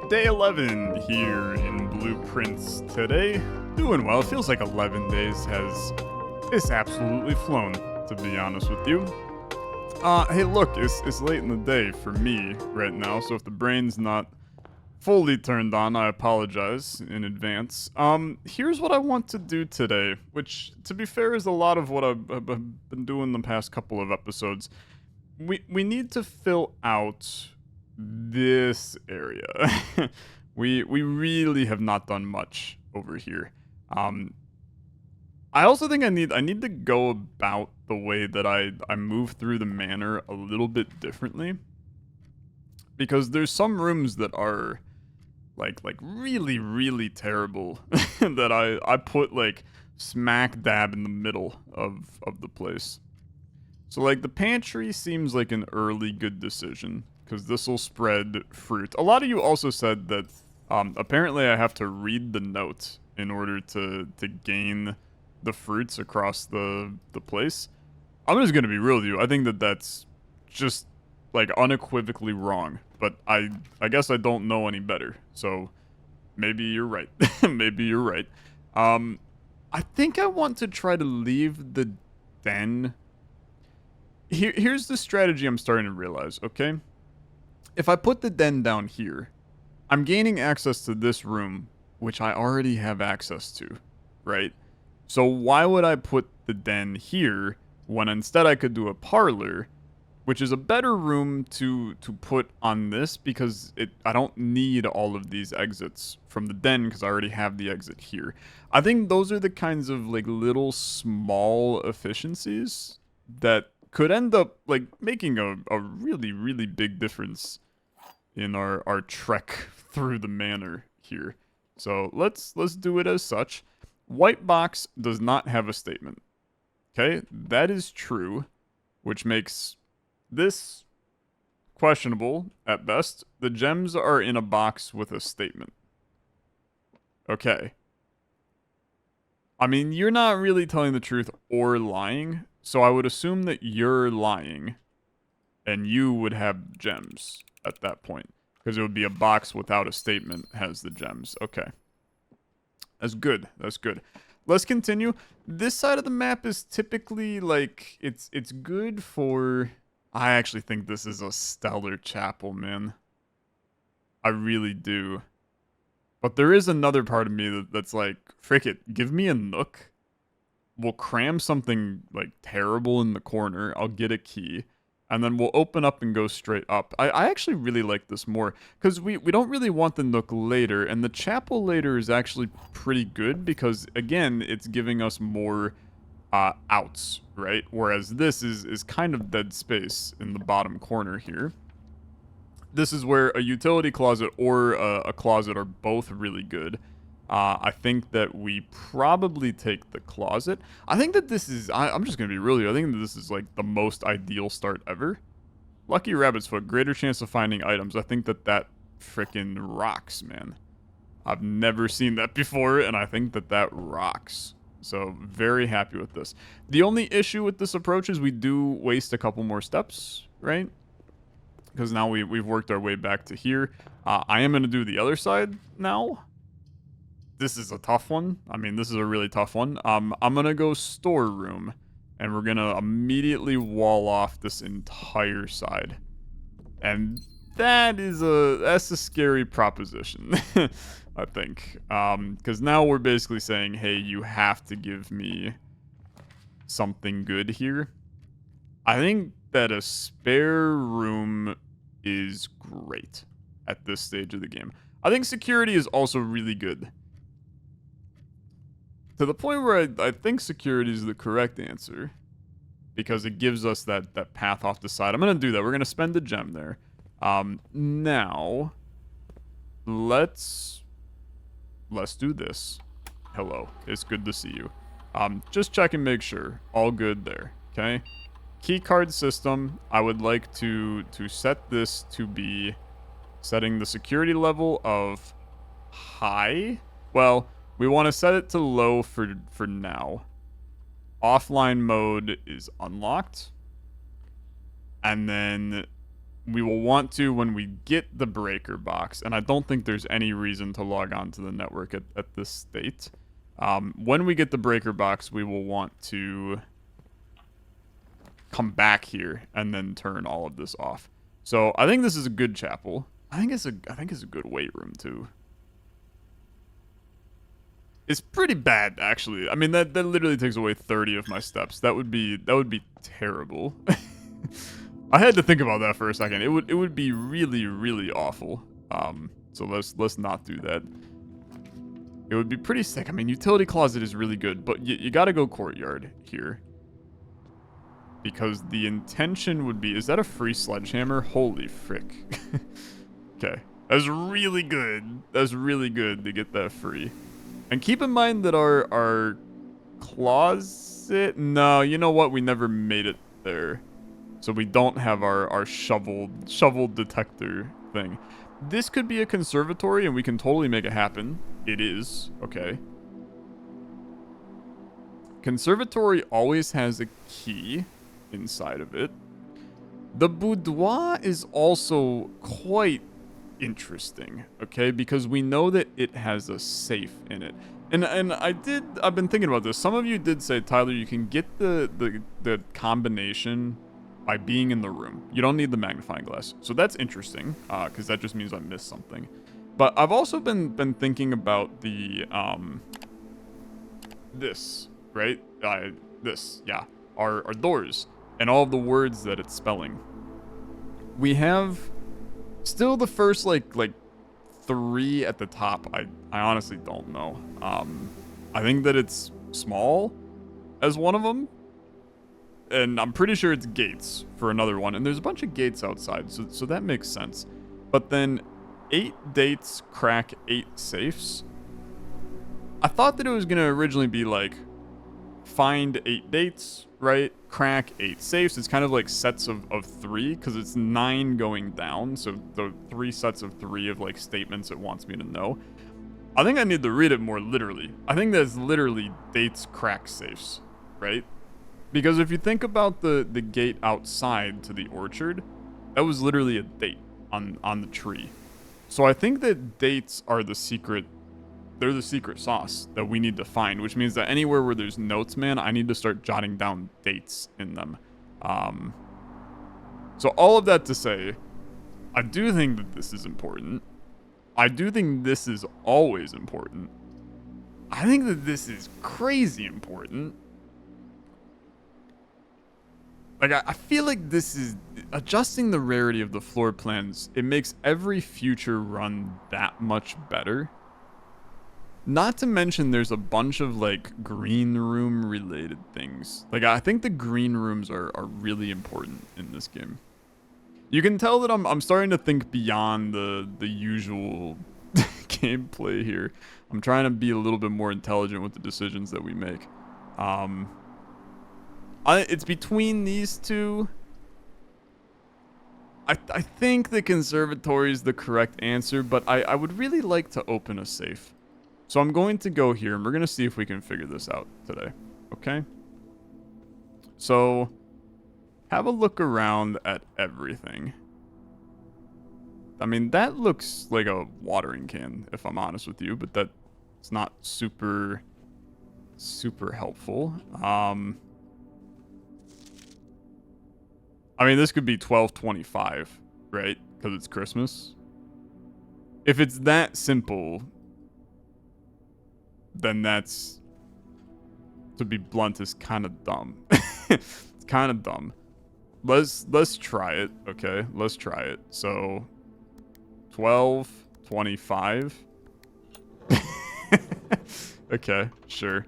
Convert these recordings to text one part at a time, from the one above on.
Day 11 here in Blueprints today. Doing well. It feels like 11 days has it's absolutely flown, to be honest with you. Hey, look, it's late in the day for me right now, so if the brain's not fully turned on, I apologize in advance. Here's what I want to do today, which, to be fair, is a lot of what I've been doing the past couple of episodes. We need to fill out this area. we really have not done much over here. I also think I need to go about the way that I move through the manor a little bit differently. Because there's some rooms that are like really, really terrible that I put like smack dab in the middle of the place. So like the pantry seems like an early good decision, because this will spread fruit. A lot of you also said that apparently I have to read the note in order to gain the fruits across the place. I'm just going to be real with you. I think that that's just like unequivocally wrong. But I guess I don't know any better. So maybe you're right. Maybe you're right. I think I want to try to leave the den. Here's the strategy I'm starting to realize, okay? If I put the den down here, I'm gaining access to this room, which I already have access to, right? So why would I put the den here when instead I could do a parlor, which is a better room to put on this, because I don't need all of these exits from the den because I already have the exit here. I think those are the kinds of like little small efficiencies that could end up like making a really, really big difference in our trek through the manor here. So let's do it as such. White box does not have a statement. Okay, that is true, which makes this questionable at best. The gems are in a box with a statement. Okay. I mean, you're not really telling the truth or lying, so I would assume that you're lying and you would have gems at that point, because it would be a box without a statement has the gems. Okay. That's good. That's good. Let's continue. This side of the map is typically like it's good for. I actually think this is a stellar chapel, man. I really do. But there is another part of me that's like, frick it, give me a nook. We'll cram something like terrible in the corner. I'll get a key. And then we'll open up and go straight up. I actually really like this more, because we don't really want the nook later, and the chapel later is actually pretty good because, again, it's giving us more outs, right? Whereas this is kind of dead space in the bottom corner here. This is where a utility closet or a closet are both really good. I think that we probably take the closet. I think that this is, I'm just going to be real here. I think that this is like the most ideal start ever. Lucky Rabbit's Foot, greater chance of finding items. I think that frickin' rocks, man. I've never seen that before, and I think that rocks. So, very happy with this. The only issue with this approach is we do waste a couple more steps, right? Because now we've worked our way back to here. I am going to do the other side now. This is a tough one. I mean, this is a really tough one. I'm going to go storeroom, and we're going to immediately wall off this entire side. And that's a scary proposition, I think. Because now we're basically saying, hey, you have to give me something good here. I think that a spare room is great at this stage of the game. I think security is also really good. To the point where I think security is the correct answer, because it gives us that path off the side. I'm going to do that. We're going to spend a gem there. Now, let's do this. Hello. It's good to see you. Just check and make sure. All good there. Okay? Keycard system. I would like to set this to be setting the security level of high. Well, we want to set it to low for now. Offline mode is unlocked. And then we will want to when we get the breaker box, and I don't think there's any reason to log on to the network at this state. When we get the breaker box, we will want to come back here and then turn all of this off. So I think this is a good chapel. I think it's a good weight room too. It's pretty bad, actually. I mean, that literally takes away 30 of my steps. That would be terrible. I had to think about that for a second. It would be really, really awful. So let's not do that. It would be pretty sick. I mean, utility closet is really good, but you gotta go courtyard here. Because the intention would be... Is that a free sledgehammer? Holy frick. Okay. That's really good. That's really good to get that free. And keep in mind that our closet... No, you know what? We never made it there. So we don't have our shovel detector thing. This could be a conservatory, and we can totally make it happen. It is. Okay. Conservatory always has a key inside of it. The boudoir is also quite interesting, okay, because we know that it has a safe in it. And I've been thinking about this. Some of you did say, Tyler, you can get the combination by being in the room. You don't need the magnifying glass. So that's interesting, because that just means I missed something. But I've also been thinking about the this, right? This, yeah. Our doors and all of the words that it's spelling. We have still the first like 3 at the top. I honestly don't know. I think that it's small as one of them. And I'm pretty sure it's gates for another one. And there's a bunch of gates outside, so that makes sense. But then 8 dates crack 8 safes. I thought that it was going to originally be like find 8 dates, right? Crack 8 safes. It's kind of like sets of 3 because it's 9 going down. So the 3 sets of 3 of like statements it wants me to know. I think I need to read it more literally. I think that's literally dates crack safes, right? Because if you think about the gate outside to the orchard, that was literally a date on the tree. So I think that dates are the secret. They're the secret sauce that we need to find, which means that anywhere where there's notes, man, I need to start jotting down dates in them. So all of that to say, I do think that this is important. I do think this is always important. I think that this is crazy important. Like, I feel like this is... Adjusting the rarity of the floor plans, it makes every future run that much better. Not to mention there's a bunch of, like, green room related things. Like, I think the green rooms are really important in this game. You can tell that I'm starting to think beyond the usual gameplay here. I'm trying to be a little bit more intelligent with the decisions that we make. It's between these two. I think the conservatory is the correct answer, but I would really like to open a safe. So I'm going to go here, and we're going to see if we can figure this out today. Okay? So, have a look around at everything. I mean, that looks like a watering can, if I'm honest with you, but that's not super helpful. I mean, this could be 12.25, right? Because it's Christmas. If it's that simple, then that's, to be blunt, is kind of dumb. It's kind of dumb. Let's try it, okay? Let's try it. So, 12.25. Okay, sure.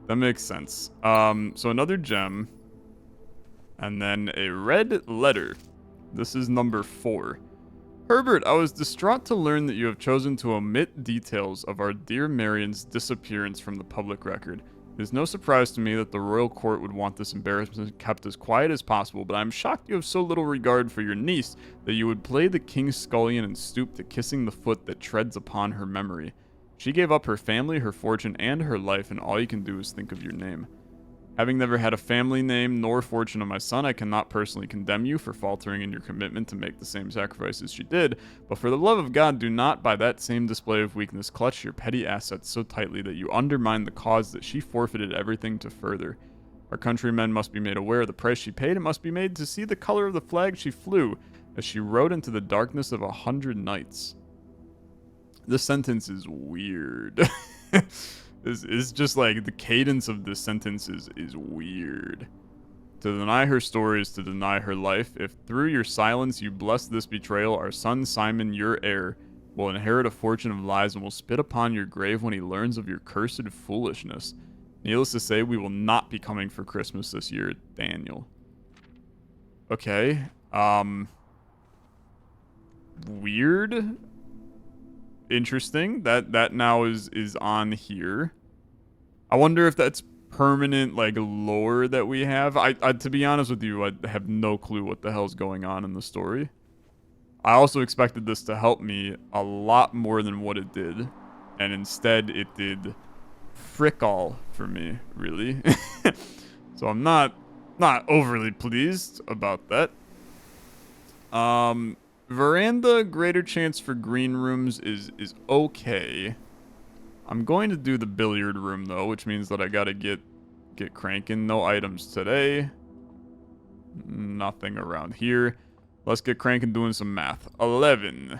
That makes sense. So another gem. And then a red letter. This is number 4. Herbert, I was distraught to learn that you have chosen to omit details of our dear Marion's disappearance from the public record. It is no surprise to me that the royal court would want this embarrassment kept as quiet as possible, but I am shocked you have so little regard for your niece that you would play the king's scullion and stoop to kissing the foot that treads upon her memory. She gave up her family, her fortune, and her life, and all you can do is think of your name. Having never had a family name nor fortune of my son, I cannot personally condemn you for faltering in your commitment to make the same sacrifices she did, but for the love of God, do not, by that same display of weakness, clutch your petty assets so tightly that you undermine the cause that she forfeited everything to further. Our countrymen must be made aware of the price she paid and must be made to see the color of the flag she flew as she rode into the darkness of 100 nights. This sentence is weird. It's just like the cadence of this sentence is weird. To deny her story is to deny her life. If through your silence you bless this betrayal, our son Simon, your heir, will inherit a fortune of lies and will spit upon your grave when he learns of your cursed foolishness. Needless to say, we will not be coming for Christmas this year, Daniel. Okay. Weird. Interesting. That now is on here. I wonder if that's permanent, like, lore that we have. I to be honest with you, I have no clue what the hell's going on in the story. I also expected this to help me a lot more than what it did, and instead it did frick all for me, really. So I'm not overly pleased about that. Veranda, greater chance for green rooms is okay. I'm going to do the billiard room though, which means that I gotta get cranking. No items today. Nothing around here. Let's get cranking doing some math. 11.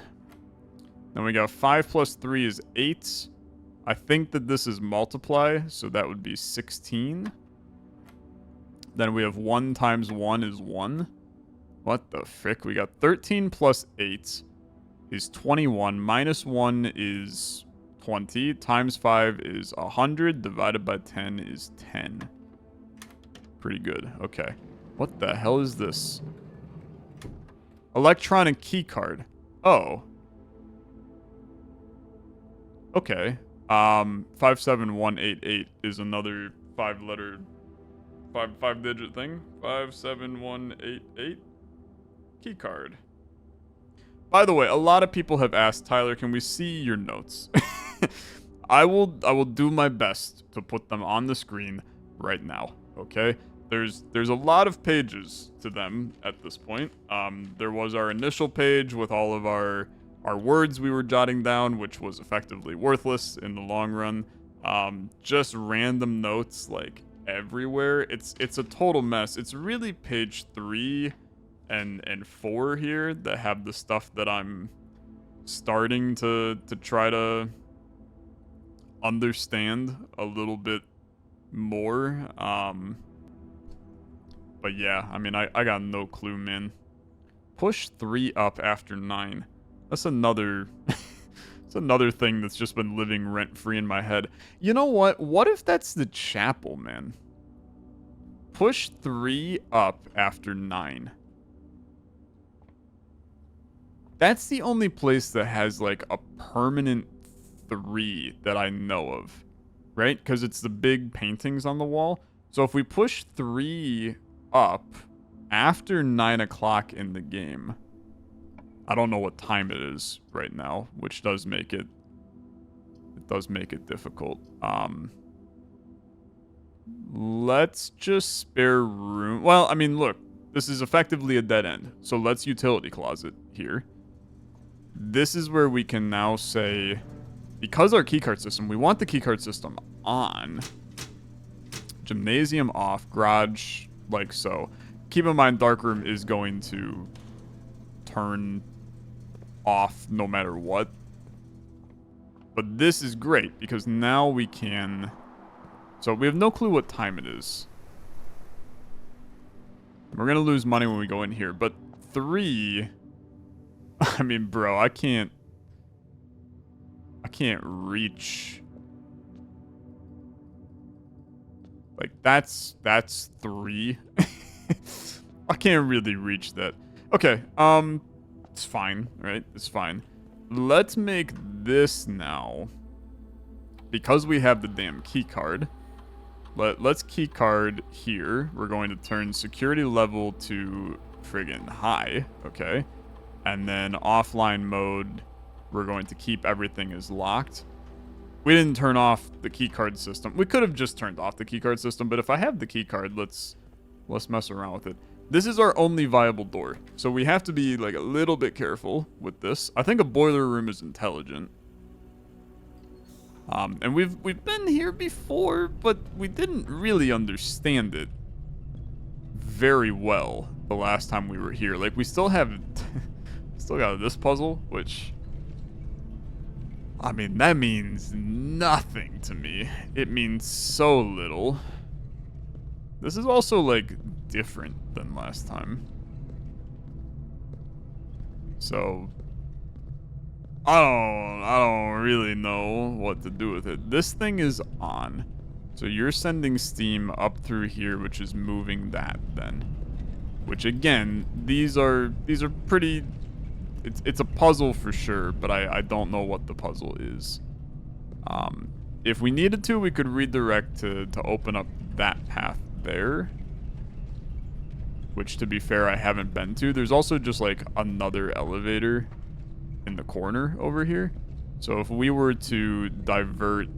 Then we got 5 plus 3 is 8. I think that this is multiply, so that would be 16. Then we have 1 times 1 is 1. What the frick? We got 13 plus 8 is 21. Minus 1 is 20. Times 5 is 100. Divided by 10 is 10. Pretty good. Okay. What the hell is this? Electronic key card. Oh. Okay. 57188 is another 5-digit thing. 57188. Key card. By the way, a lot of people have asked, Tyler, can we see your notes? I will do my best to put them on the screen right now, okay? There's a lot of pages to them at this point. There was our initial page with all of our words we were jotting down, which was effectively worthless in the long run. Just random notes like everywhere. It's a total mess. It's really page 3 and 4 here that have the stuff that I'm starting to try to understand a little bit more. But yeah, I mean, I got no clue, man. Push 3 up after 9. That's another it's another thing that's just been living rent-free in my head. You know what? What if that's the chapel, man? Push 3 up after 9. That's the only place that has, like, a permanent 3 that I know of, right? Because it's the big paintings on the wall. So if we push 3 up after 9 o'clock in the game, I don't know what time it is right now, which does make it difficult. Let's just spare room. Well, I mean, look, this is effectively a dead end. So let's utility closet here. This is where we can now say, because our keycard system, we want the keycard system on. Gymnasium off, garage like so. Keep in mind, darkroom is going to turn off no matter what. But this is great because now we can... So we have no clue what time it is. We're going to lose money when we go in here. But 3... I mean, bro, I can't reach... Like, that's 3. I can't really reach that. Okay, it's fine, right? It's fine. Let's make this now. Because we have the damn key card. Let's key card here. We're going to turn security level to friggin' high, okay? And then offline mode, we're going to keep everything as locked. We didn't turn off the keycard system. We could have just turned off the keycard system, but if I have the keycard, let's mess around with it. This is our only viable door, so we have to be like a little bit careful with this. I think a boiler room is intelligent. And we've been here before, but we didn't really understand it very well the last time we were here. Like, we still have still got this puzzle, which, I mean, that means nothing to me. It means so little. This is also, like, different than last time. So, I don't really know what to do with it. This thing is on. So you're sending steam up through here, which is moving that then. Which again, these are pretty, it's a puzzle for sure, but I don't know what the puzzle is. If we needed to, we could redirect to open up that path there. Which, to be fair, I haven't been to. There's also just like another elevator in the corner over here. So if we were to divert,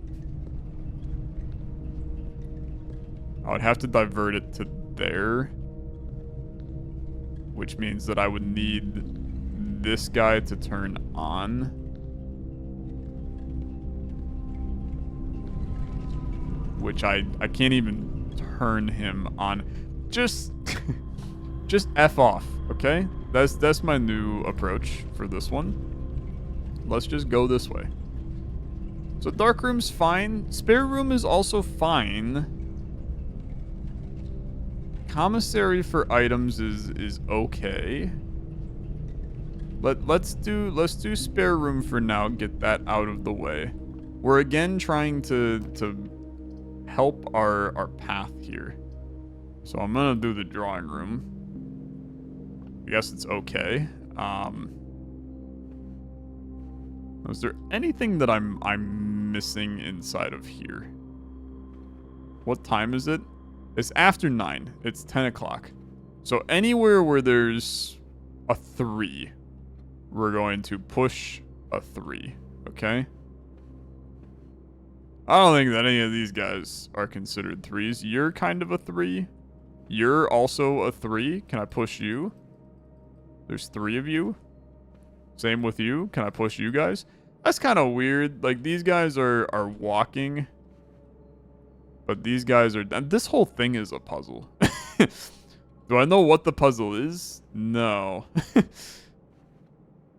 I would have to divert it to there, which means that I would need this guy to turn on. Which I can't even turn him on. Just F off, okay? That's my new approach for this one. Let's just go this way. So dark room's fine. Spare room is also fine. Commissary for items is okay. Let's do spare room for now. Get that out of the way. We're again trying to help our path here. So I'm gonna do the drawing room. I guess it's okay. Is there anything that I'm missing inside of here? What time is it? It's after 9. It's 10 o'clock. So anywhere where there's a 3, we're going to push a 3. Okay? I don't think that any of these guys are considered 3s. You're kind of a 3. You're also a 3. Can I push you? There's 3 of you. Same with you. Can I push you guys? That's kind of weird. Like, these guys are walking. But these guys are... This whole thing is a puzzle. Do I know what the puzzle is? No.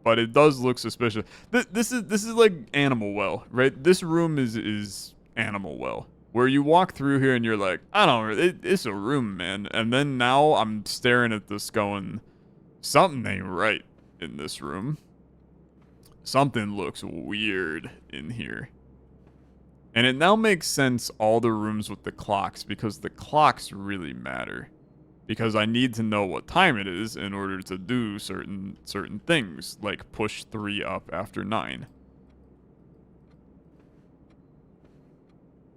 But it does look suspicious. This is like Animal Well, right? This room is Animal Well. Where you walk through here and you're like, I don't know, it's a room, man. And then now I'm staring at this going, something ain't right in this room. Something looks weird in here. And it now makes sense, all the rooms with the clocks, because the clocks really matter. Because I need to know what time it is in order to do certain things, like push 3 up after 9.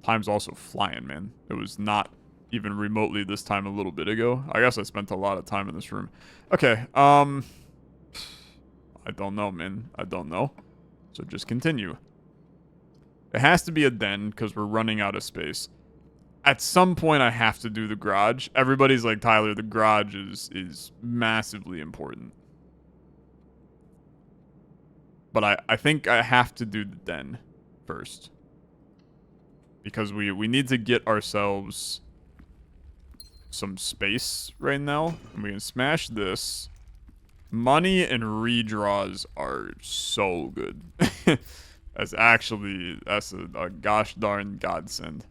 Time's also flying, man. It was not even remotely this time a little bit ago. I guess I spent a lot of time in this room. Okay, I don't know, man. I don't know. So just continue. It has to be a den, because we're running out of space. At some point, I have to do the garage. Everybody's like, Tyler, the garage is massively important. But I think I have to do the den first. Because we need to get ourselves some space right now. And we can smash this. Money and redraws are so good. That's a gosh darn godsend.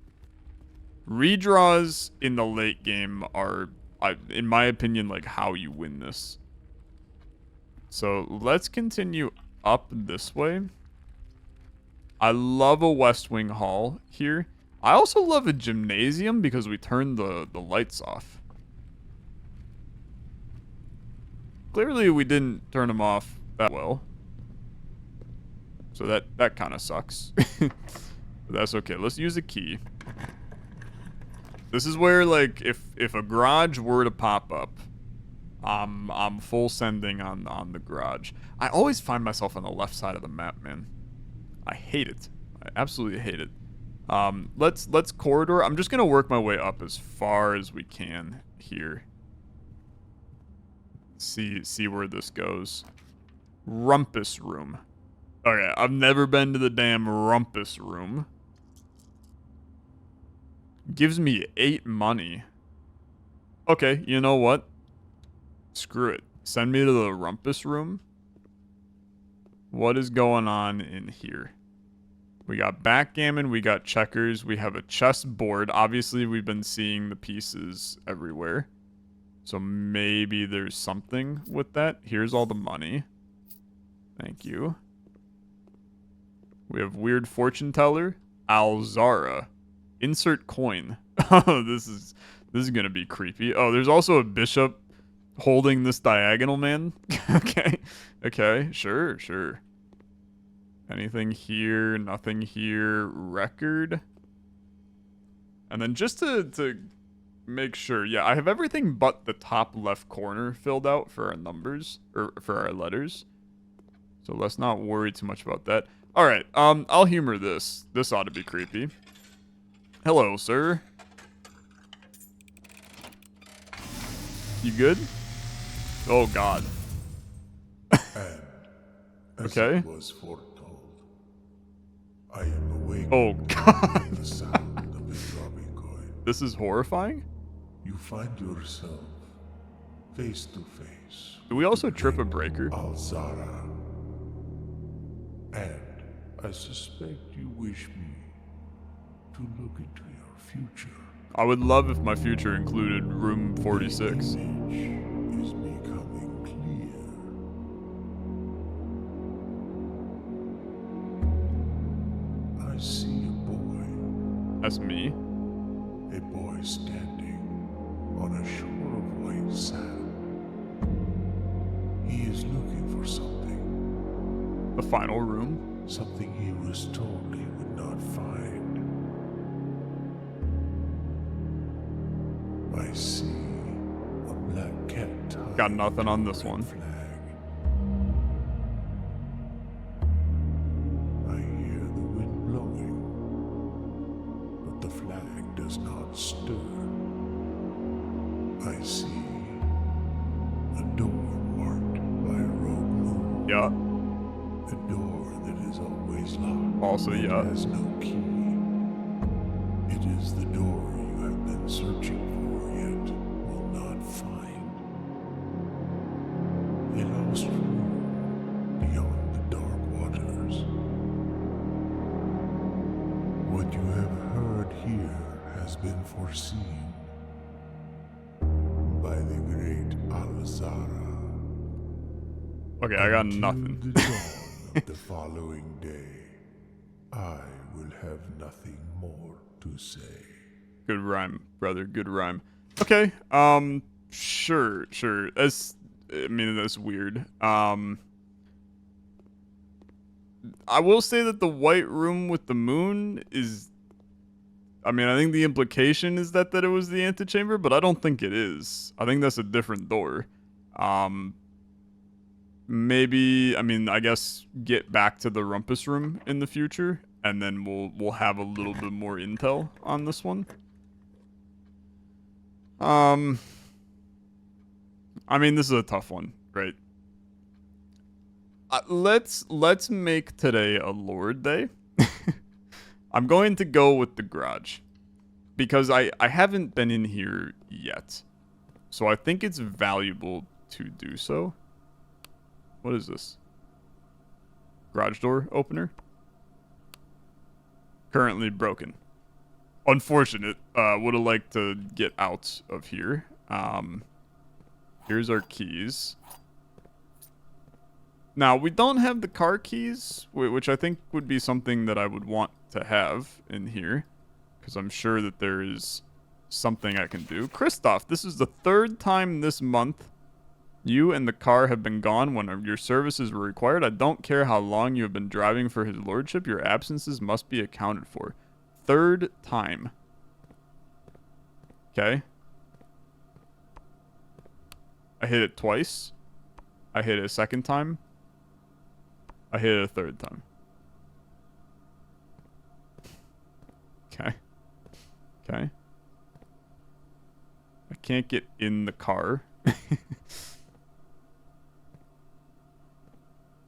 Redraws in the late game are, in my opinion, like how you win this. So let's continue up this way. I love a West Wing Hall here. I also love a gymnasium because we turned the lights off. Clearly we didn't turn them off that well. So that kind of sucks. But that's okay. Let's use a key. This is where, like, if a garage were to pop up, I'm full sending on the garage. I always find myself on the left side of the map, man. I hate it. I absolutely hate it. Let's corridor. I'm just gonna work my way up as far as we can here. See where this goes. Rumpus room. Okay, I've never been to the damn rumpus room. Gives me 8 money. Okay, you know what? Screw it. Send me to the rumpus room. What is going on in here? We got backgammon, we got checkers, we have a chessboard. Obviously, we've been seeing the pieces everywhere. So maybe there's something with that. Here's all the money. Thank you. We have weird fortune teller. Alzara. Insert coin. Oh, this is gonna be creepy. Oh, there's also a bishop holding this diagonal man. Okay. Okay, sure. Anything here? Nothing here. Record. And then just to make sure, yeah, I have everything but the top left corner filled out for our numbers, or for our letters. So let's not worry too much about that. Alright, I'll humor this. This ought to be creepy. Hello, sir. You good? Oh, God. And as Okay. it was foretold, I am awake. Oh, God. The sound of a dropping coin. This is horrifying? You find yourself face to face. Do we also trip a breaker? Alzara. And I suspect you wish me to look into your future. I would love if my future included room 46. The image is becoming clear. I see a boy. That's me. A boy standing on a shore of white sand. He is looking for something. The final room. Something he was told he would not find. I see a black cat tied Got nothing on to a this red one. flag. I hear the wind blowing, but the flag does not stir. I see a door marked by a rogue moon. Yeah. A door that is always locked. Also, and yeah. has no key. It is the door you have been searching for yet will not find. A lost room beyond the dark waters. What you have heard here has been foreseen by the great Alzara. Okay, I got Until nothing. the dawn of the following day, I will have nothing more to say. Good rhyme, brother. Good rhyme. Okay. Sure. I mean, that's weird. I will say that the white room with the moon is. I mean, I think the implication is that it was the antechamber, but I don't think it is. I think that's a different door. Maybe, I mean, I guess get back to the rumpus room in the future, and then we'll have a little bit more intel on this one. I mean, this is a tough one, right? Let's make today a Lord Day. I'm going to go with the garage because I haven't been in here yet, so I think it's valuable to do so. What is this? Garage door opener? Currently broken. Unfortunate. Would have liked to get out of here. Here's our keys. Now, we don't have the car keys, which I think would be something that I would want to have in here, because I'm sure that there is something I can do. Christoph, this is the 3rd time this month you and the car have been gone when your services were required. I don't care how long you have been driving for his lordship. Your absences must be accounted for. 3rd time. Okay. I hit it twice. I hit it a 2nd time. I hit it a 3rd time. Okay. I can't get in the car.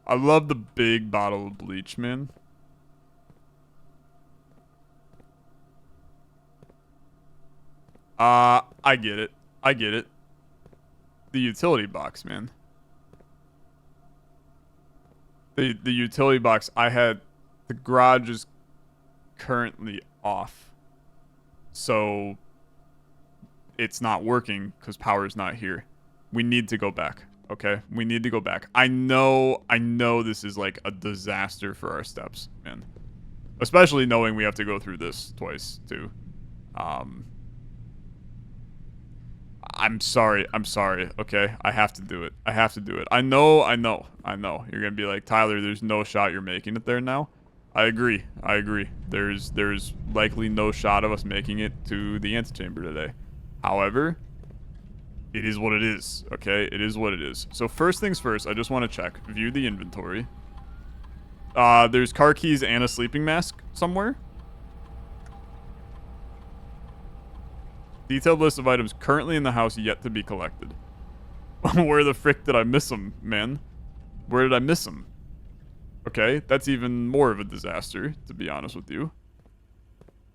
I love the big bottle of bleach, man. I get it. I get it. The utility box, man. The utility box I had, the garage is currently off. So it's not working because power is not here. We need to go back. Okay? We need to go back. I know this is like a disaster for our steps, man. Especially knowing we have to go through this twice too. I'm sorry, okay? I have to do it. I know. You're gonna be like, Tyler, there's no shot you're making it there now. I agree. There's likely no shot of us making it to the antechamber today. However, it is what it is, okay? It is what it is. So first things first, I just want to check. View the inventory. There's car keys and a sleeping mask somewhere. Detailed list of items currently in the house yet to be collected. Where the frick did I miss them, man? Where did I miss them? Okay, that's even more of a disaster, to be honest with you.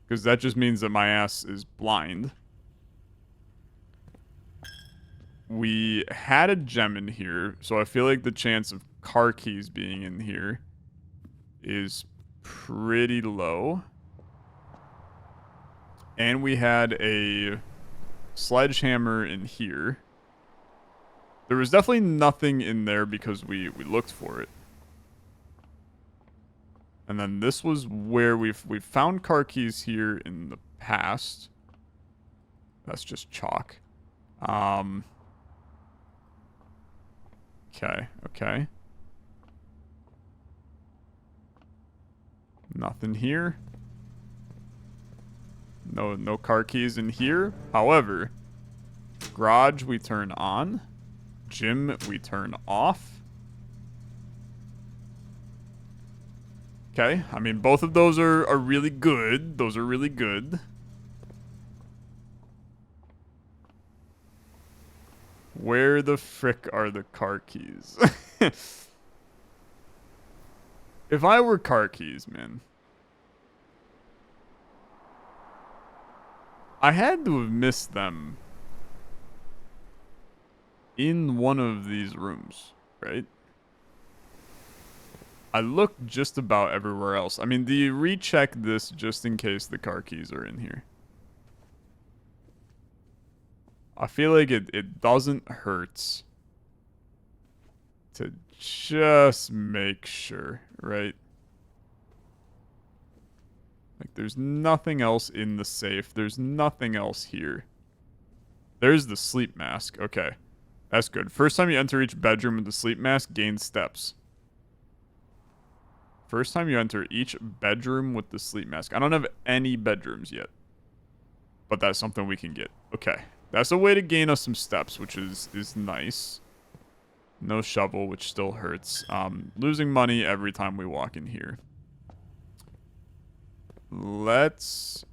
Because that just means that my ass is blind. We had a gem in here, so I feel like the chance of car keys being in here is pretty low. And we had a sledgehammer in here. There was definitely nothing in there because we looked for it. And then this was where we've found car keys here in the past. That's just chalk. Okay. Nothing here. No car keys in here. However, garage we turn on. Gym we turn off. Okay, I mean both of those are really good. Those are really good. Where the frick are the car keys? If I were car keys, man, I had to have missed them in one of these rooms, right? I looked just about everywhere else. I mean, do you recheck this just in case the car keys are in here? I feel like it doesn't hurt to just make sure, right? Like, there's nothing else in the safe. There's nothing else here. There's the sleep mask. Okay. That's good. First time you enter each bedroom with the sleep mask, gain steps. First time you enter each bedroom with the sleep mask. I don't have any bedrooms yet. But that's something we can get. Okay. That's a way to gain us some steps, which is nice. No shovel, which still hurts. Losing money every time we walk in here. Let's...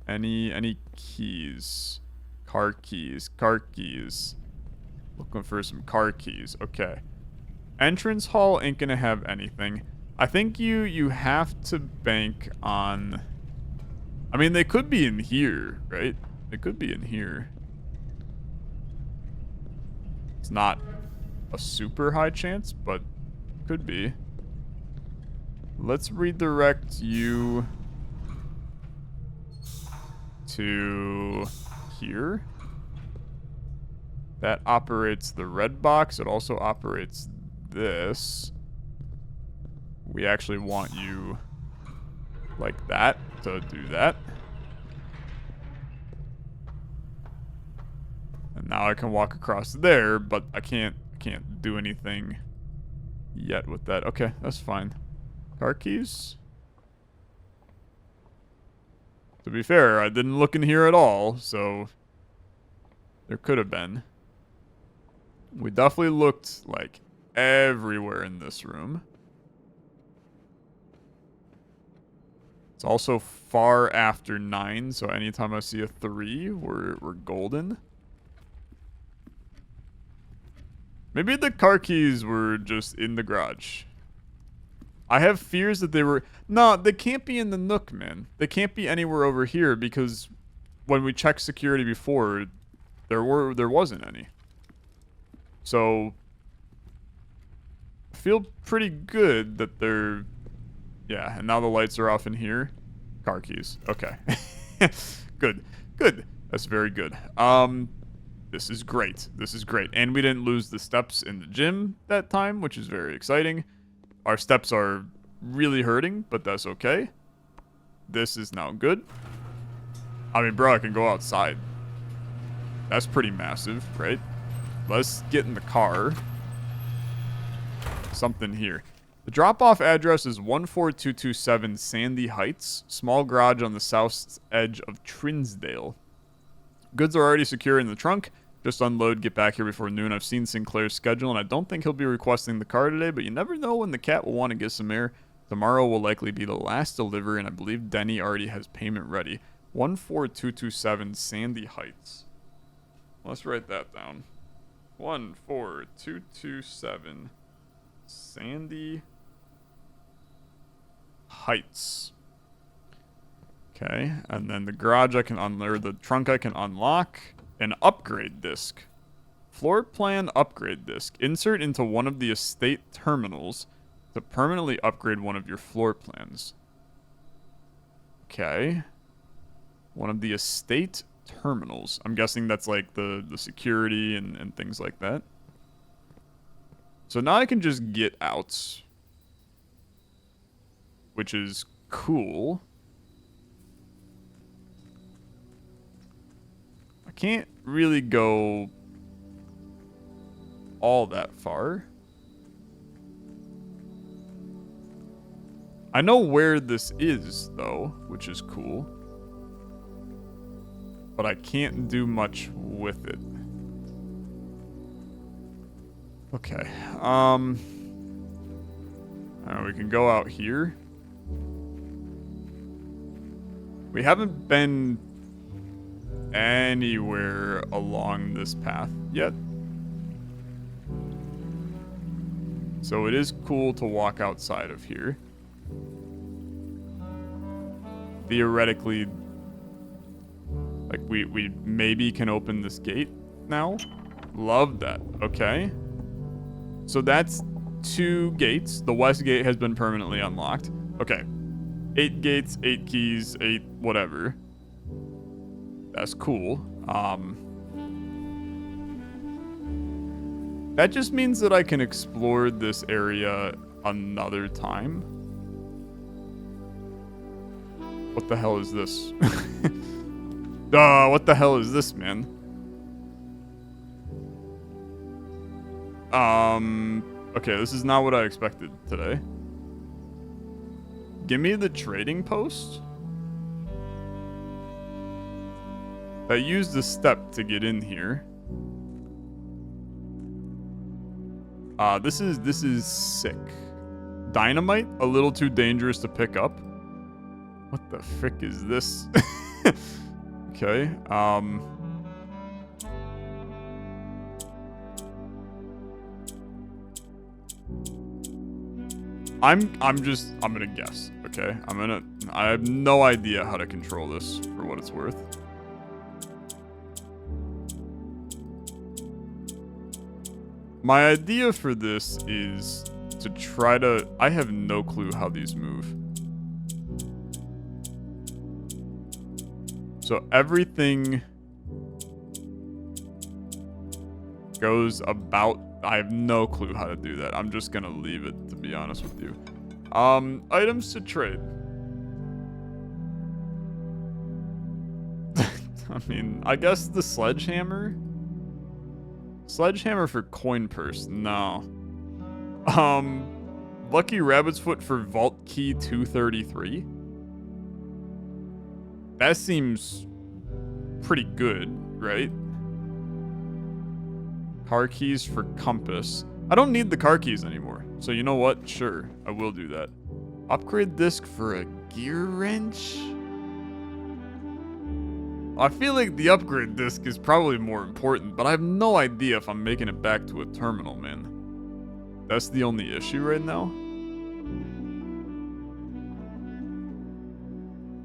Any keys? Car keys. Looking for some car keys. Okay. Entrance hall ain't gonna have anything. I think you have to bank on... I mean, they could be in here, right? They could be in here. It's not a super high chance, but could be. Let's redirect you to here. That operates the red box. It also operates this. We actually want you like that to do that. And now I can walk across there, but I can't do anything yet with that. Okay, that's fine. Car keys? To be fair, I didn't look in here at all, so there could have been. We definitely looked, like, everywhere in this room. It's also far after 9, so anytime I see a 3, we're golden. Maybe the car keys were just in the garage. I have fears that they were... No, they can't be in the Nook, man. They can't be anywhere over here because when we checked security before, there wasn't any. So, I feel pretty good that they're... Yeah, and now the lights are off in here. Car keys. Okay. Good. Good. That's very good. This is great. This is great. And we didn't lose the steps in the gym that time, which is very exciting. Our steps are really hurting, but that's okay. This is now good. I mean, bro, I can go outside. That's pretty massive, right? Let's get in the car. Something here. The drop-off address is 14227 Sandy Heights, small garage on the south edge of Trinsdale. Goods are already secure in the trunk. Just unload, get back here before noon. I've seen Sinclair's schedule, and I don't think he'll be requesting the car today, but you never know when the cat will want to get some air. Tomorrow will likely be the last delivery, and I believe Denny already has payment ready. 14227 Sandy Heights. Let's write that down. 14227 Sandy Heights. Okay, and then the garage I can or the trunk I can unlock. An upgrade disc. Floor plan upgrade disc. Insert into one of the estate terminals to permanently upgrade one of your floor plans. Okay. One of the estate terminals. I'm guessing that's like the security and things like that. So now I can just get out, which is cool. I can't really go all that far. I know where this is, though, which is cool. But I can't do much with it. Okay. We can go out here. We haven't been anywhere along this path yet. So it is cool to walk outside of here. Theoretically, like we maybe can open this gate now. Love that. Okay. So that's 2 gates. The west gate has been permanently unlocked. Okay. 8 gates, 8 keys, 8 whatever. That's cool. That just means that I can explore this area another time. What the hell is this? What the hell is this, man? Okay, this is not what I expected today. Give me the trading post. I used the step to get in here. This is sick. Dynamite, a little too dangerous to pick up. What the frick is this? Okay, I'm gonna guess, okay? I have no idea how to control this for what it's worth. My idea for this is to try to... I have no clue how these move. So everything goes about... I have no clue how to do that. I'm just gonna leave it, to be honest with you. Items to trade. I mean, I guess the sledgehammer... Sledgehammer for coin purse, no. Lucky Rabbit's Foot for vault key 233. That seems pretty good, right? Car keys for compass. I don't need the car keys anymore. So you know what? Sure, I will do that. Upgrade disc for a gear wrench? I feel like the upgrade disc is probably more important, but I have no idea if I'm making it back to a terminal, man. That's the only issue right now.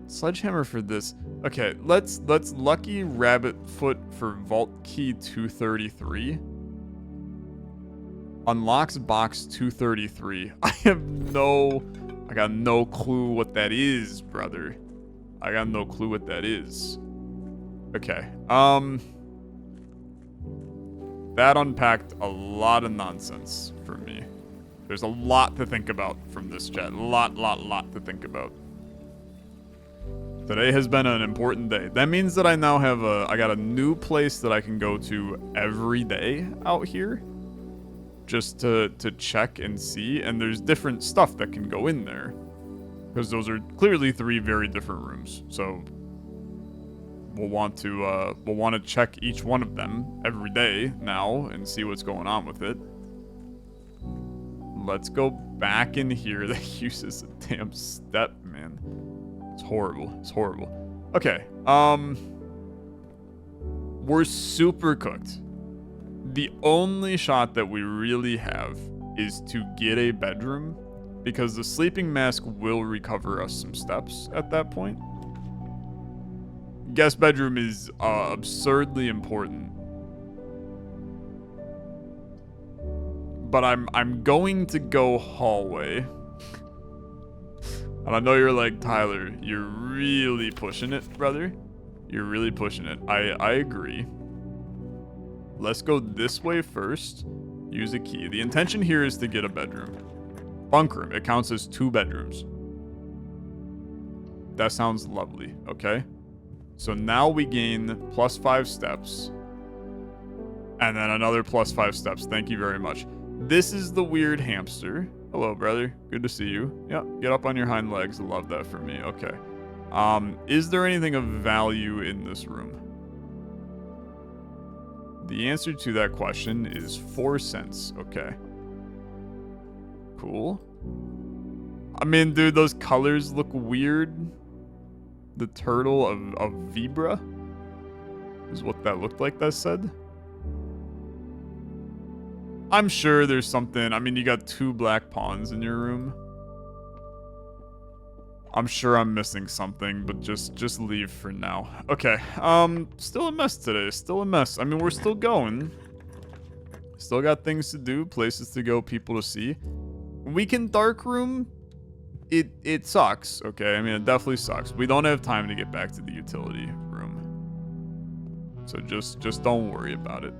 Sledgehammer for this. Okay, let's Lucky Rabbit Foot for Vault Key 233. Unlocks box 233. I got no clue what that is, brother. I got no clue what that is. Okay. That unpacked a lot of nonsense for me. There's a lot to think about from this chat. Lot to think about. Today has been an important day. That means that I now have I got a new place that I can go to every day out here. Just to check and see, and there's different stuff that can go in there. Because those are clearly 3 very different rooms. So we'll want to check each one of them every day now and see what's going on with it. Let's go back in here. That uses a damn step, man. It's horrible. It's horrible. Okay. We're super cooked. The only shot that we really have is to get a bedroom, because the sleeping mask will recover us some steps at that point. Guest bedroom is absurdly important. But I'm going to go hallway. And I know you're like, Tyler, you're really pushing it, brother. You're really pushing it. I agree. Let's go this way first. Use a key. The intention here is to get a bedroom. Bunk room. It counts as 2 bedrooms. That sounds lovely. Okay. So now we gain +5 steps. And then another +5 steps. Thank you very much. This is the weird hamster. Hello, brother. Good to see you. Yep. Get up on your hind legs. Love that for me. Okay. Is there anything of value in this room? The answer to that question is 4 cents. Okay. Cool. I mean, dude, those colors look weird. The turtle of Vibra is what that looked like, that said. I'm sure there's something. I mean, you got 2 black pawns in your room. I'm sure I'm missing something, but just leave for now. Okay, still a mess today. Still a mess. I mean, we're still going. Still got things to do, places to go, people to see. Weekend dark room, it sucks, okay? I mean, it definitely sucks. We don't have time to get back to the utility room. So just don't worry about it.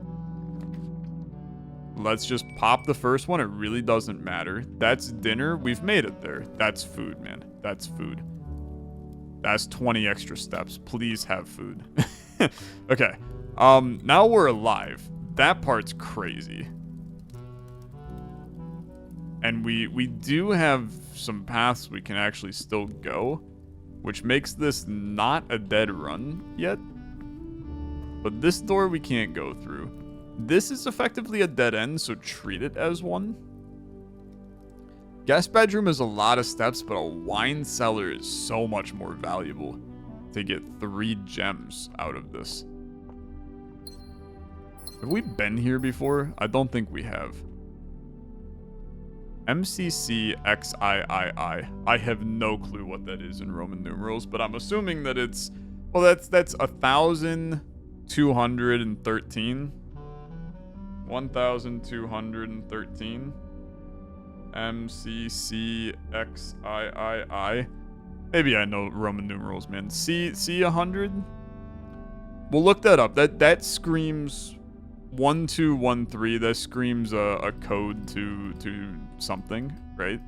Let's just pop the first one. It really doesn't matter. That's dinner. We've made it there. That's food, man. That's food. That's 20 extra steps. Please have food. Okay. Now we're alive. That part's crazy. And we do have some paths we can actually still go, which makes this not a dead run yet. But this door we can't go through. This is effectively a dead end, so treat it as one. Guest bedroom is a lot of steps, but a wine cellar is so much more valuable to get 3 gems out of this. Have we been here before? I don't think we have. MCCXIII. I have no clue what that is in Roman numerals, but I'm assuming that it's... Well, that's 1,213. 1,213. MCCXIII. Maybe I know Roman numerals, man. C100? We'll look that up. That screams 1213. That screams a code to something, right?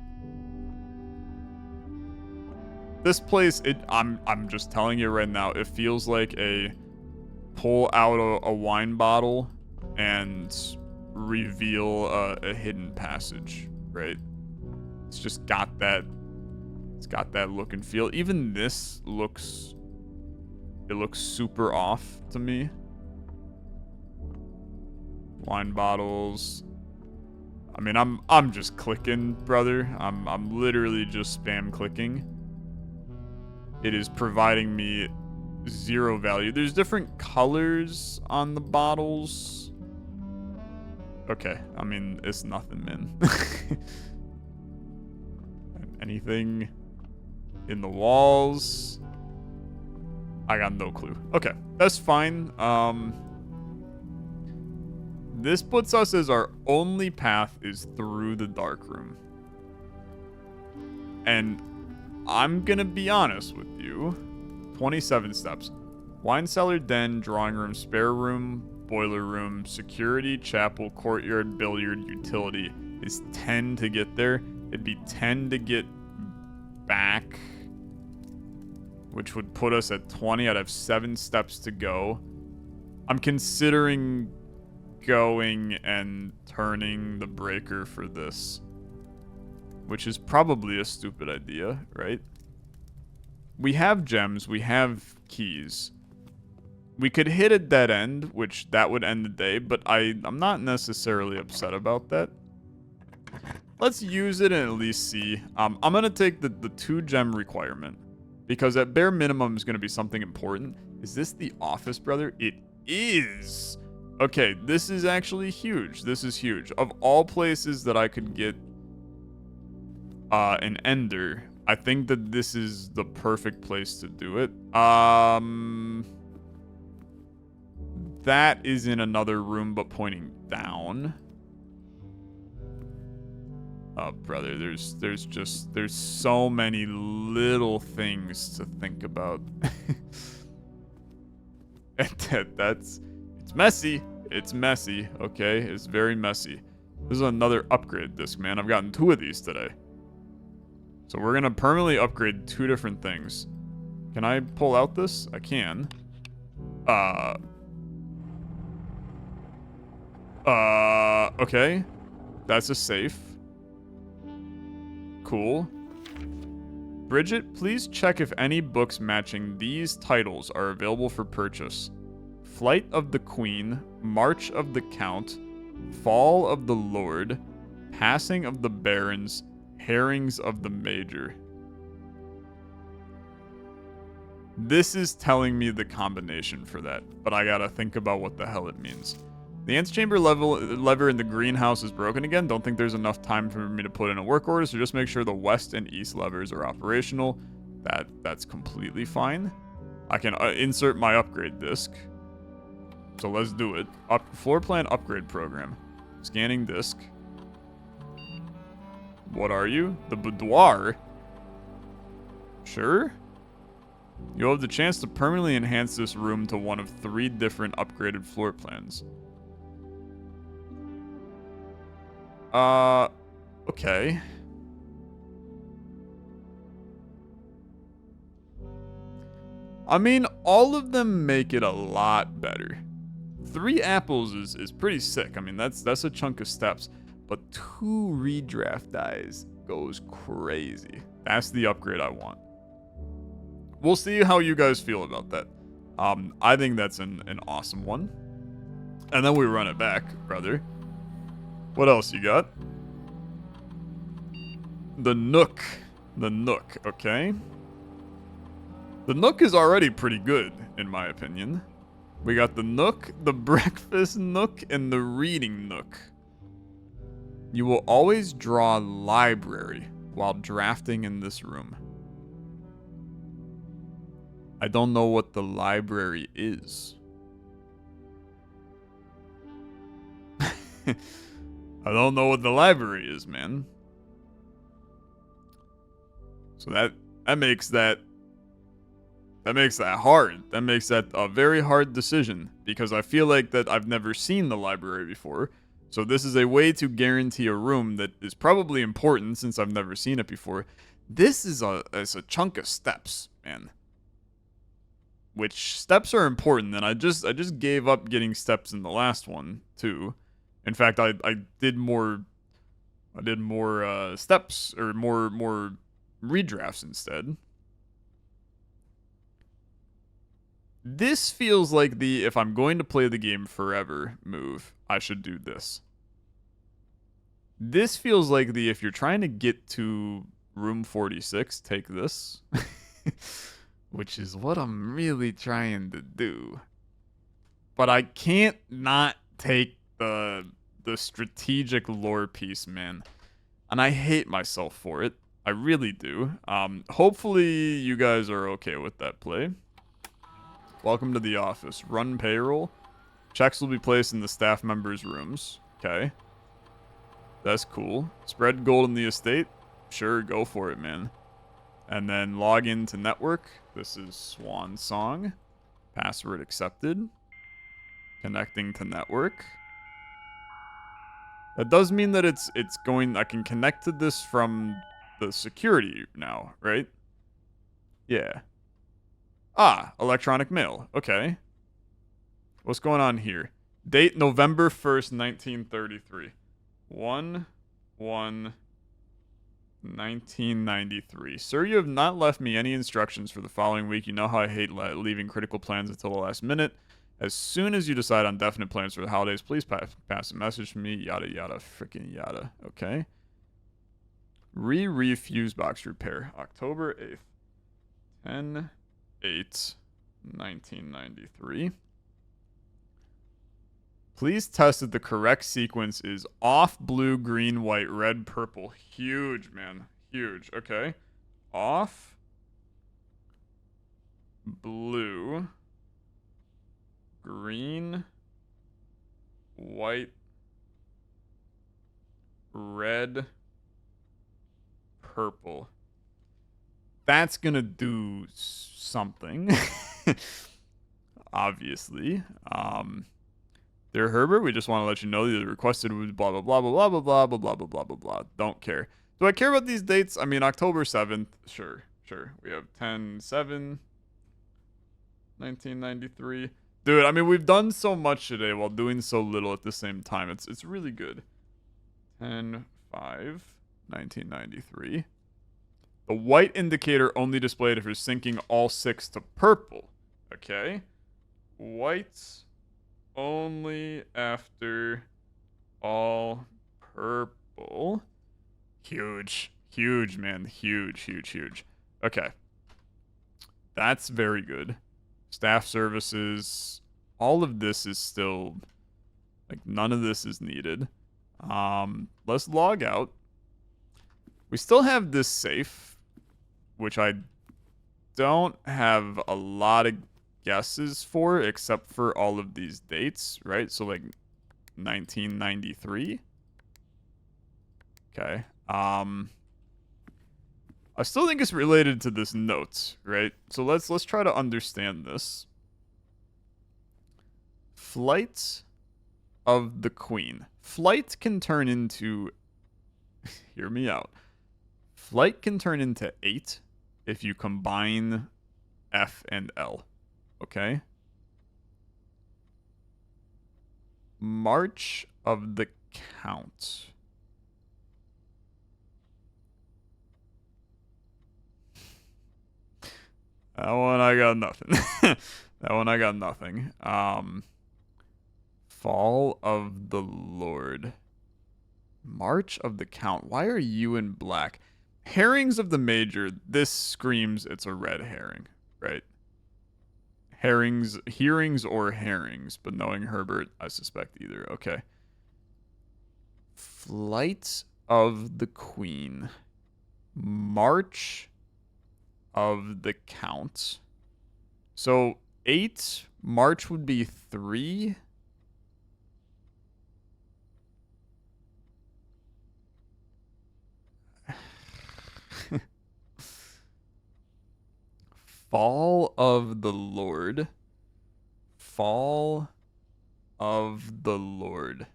This place, I'm just telling you right now, it feels like a pull out a wine bottle and reveal a hidden passage, right? It's just got that. It's got that look and feel. Even this looks. It looks super off to me. Wine bottles. I mean, I'm just clicking, brother. I'm literally just spam clicking. it is providing me 0 value. There's different colors on the bottles. Okay, I mean, it's nothing, man. Anything in the walls? I got no clue. Okay, that's fine. This puts us as our only path is through the dark room. And I'm gonna be honest with you. 27 steps. Wine cellar, den, drawing room, spare room, boiler room, security, chapel, courtyard, billiard, utility is 10 to get there. It'd be 10 to get back, which would put us at 20. I'd have 7 steps to go. I'm considering going and turning the breaker for this, which is probably a stupid idea, right? We have gems, we have keys. We could hit a dead end, which that would end the day, but I'm not necessarily upset about that. Let's use it and at least see. I'm going to take the 2 gem requirement, because at bare minimum is going to be something important. Is this the office, brother? It is. Okay, this is actually huge. This is huge. Of all places that I could get an ender, I think that this is the perfect place to do it. That is in another room, but pointing down. Oh, brother, there's so many little things to think about. It's messy. It's messy, okay? It's very messy. This is another upgrade disc, man. I've gotten 2 of these today. So we're gonna permanently upgrade 2 different things. Can I pull out this? I can. Okay. That's a safe. Cool. Bridget, please check if any books matching these titles are available for purchase. Flight of the Queen, March of the Count, Fall of the Lord, Passing of the Barons, Herrings of the Major. This is telling me the combination for that, but I gotta think about what the hell it means. The antechamber lever in the greenhouse is broken again. Don't think there's enough time for me to put in a work order, so just make sure the west and east levers are operational. That's completely fine. I can insert my upgrade disc. So let's do it. Floor plan upgrade program. Scanning disc. What are you? The boudoir? Sure. You'll have the chance to permanently enhance this room to one of 3 different upgraded floor plans. Okay. I mean, all of them make it a lot better. 3 apples is pretty sick. I mean, that's a chunk of steps. But 2 redraft dies goes crazy. That's the upgrade I want. We'll see how you guys feel about that. I think that's an awesome one. And then we run it back, brother. What else you got? The Nook. The Nook, okay. The Nook is already pretty good, in my opinion. We got the Nook, the Breakfast Nook, and the Reading Nook. You will always draw library while drafting in this room. I don't know what the library is. I don't know what the library is, man. So that makes that hard. That makes that a very hard decision, because I feel like that I've never seen the library before. So this is a way to guarantee a room that is probably important since I've never seen it before. This is a chunk of steps, man. Which steps are important, and I just gave up getting steps in the last one too. In fact, I did more steps, or more redrafts instead. This feels like the if I'm going to play the game forever move, I should do this. This feels like the if you're trying to get to room 46, take this. which is what I'm really trying to do. But I can't not take the strategic lore piece, man. And I hate myself for it. I really do. Hopefully you guys are okay with that play. Welcome to the office. Run payroll. Checks will be placed in the staff members' rooms. Okay. That's cool. Spread gold in the estate. Sure, go for it, man. And then log into network. This is Swan Song. Password accepted. Connecting to network. That does mean that it's going... I can connect to this from the security now, right? Yeah. Ah, electronic mail. Okay. What's going on here? Date November 1st, 1933. 1/1/1993. Sir, you have not left me any instructions for the following week. You know how I hate leaving critical plans until the last minute. As soon as you decide on definite plans for the holidays, please pass a message to me. Yada, yada, freaking yada. Okay. Fuse box repair. October 8th. 10/8/1993. Please test that the correct sequence is off, blue, green, white, red, purple. Huge, man. Huge. Okay. Off, blue, green, white, red, purple. That's gonna do something. Obviously. Dear Herbert, we just want to let you know that the requested was blah blah blah blah blah blah blah blah blah blah blah blah. Don't care. Do I care about these dates? I mean, October 7th. Sure. We have 10/7/1993. Dude, I mean, we've done so much today while doing so little at the same time. It's really good. 10/5/1993. The white indicator only displayed if you're syncing all 6 to purple. Okay. White only after all purple. Huge. Huge, man. Huge. Okay. That's very good. Staff services. All of this is still... like, none of this is needed. Let's log out. We still have this safe, which I don't have a lot of guesses for, except for all of these dates, right? So, like, 1993. Okay. I still think it's related to this note, right? So let's try to understand this. Flight of the Queen. Flight can turn into... hear me out. Flight can turn into 8 if you combine F and L. Okay? March of the Count. That one I got nothing. That one I got nothing. Fall of the Lord. March of the Count. Why are you in black? Herrings of the Major. This screams it's a red herring, right? Hearings or herrings, but knowing Herbert, I suspect either. Okay. Flight of the Queen. March of the Count. So 8, March would be 3. Fall of the Lord. Fall of the Lord.